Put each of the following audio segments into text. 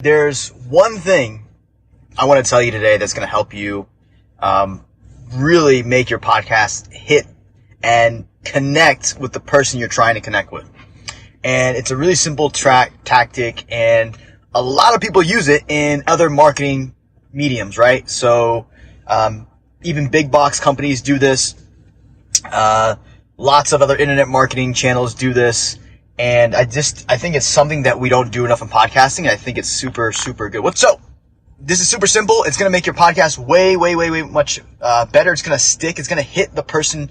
There's one thing I want to tell you today that's going to help you really make your podcast hit and connect with the person you're trying to connect with. And it's a really simple tactic, and a lot of people use it in other marketing mediums, right? So even big box companies do this. Lots of other internet marketing channels do this. And I think it's something that we don't do enough in podcasting. I think it's super, super good. So this is super simple. It's going to make your podcast way much better. It's going to stick. It's going to hit the person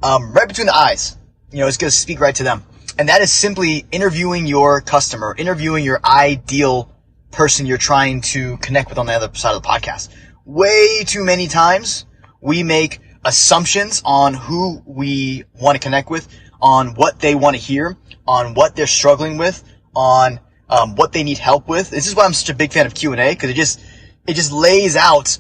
right between the eyes. It's going to speak right to them. And that is simply interviewing your customer, interviewing your ideal person you're trying to connect with on the other side of the podcast. Way too many times we make assumptions on who we want to connect with, on what they want to hear, on what they're struggling with, on what they need help with. This is why I'm such a big fan of Q&A, because it just lays out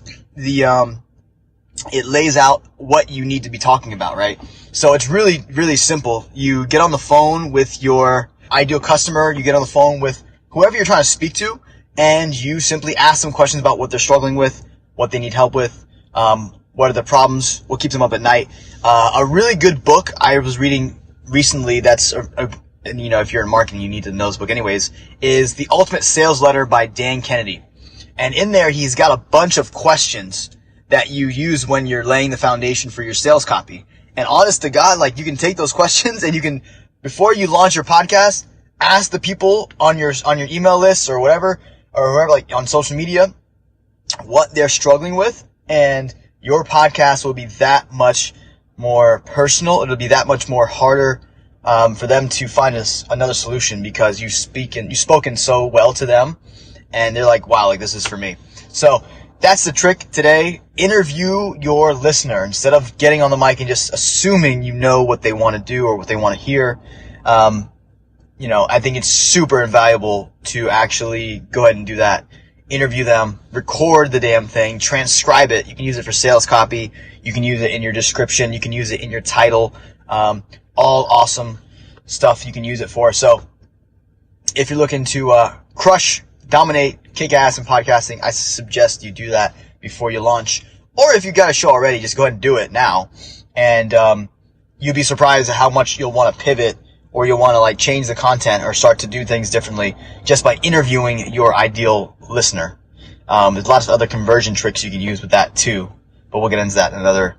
what you need to be talking about, right? So it's really simple. You get on the phone with your ideal customer, you get on the phone with whoever you're trying to speak to, and you simply ask them questions about what they're struggling with, what they need help with, what are the problems, what keeps them up at night. A really good book I was reading recently that's and if you're in marketing, you need to know this book anyways, is The Ultimate Sales Letter by Dan Kennedy. And in there, he's got a bunch of questions that you use when you're laying the foundation for your sales copy. And honest to God, you can take those questions and you can, before you launch your podcast, ask the people on your email list or whatever, on social media, what they're struggling with. And your podcast will be that much more personal. It'll be that much more harder for them to find another solution, because you've spoken so well to them, and they're like, wow, this is for me. So that's the trick today. Interview your listener instead of getting on the mic and just assuming you know what they want to do or what they want to hear. I think it's super invaluable to actually go ahead and do that. Interview them, record the damn thing, transcribe it. You can use it for sales copy. You can use it in your description. You can use it in your title. All awesome stuff you can use it for. So if you're looking to crush, dominate, kick ass in podcasting, I suggest you do that before you launch. Or if you've got a show already, just go ahead and do it now. And you'd be surprised at how much you'll want to pivot, or you'll want to change the content or start to do things differently just by interviewing your ideal listener. There's lots of other conversion tricks you can use with that too, but we'll get into that in another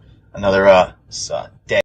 day.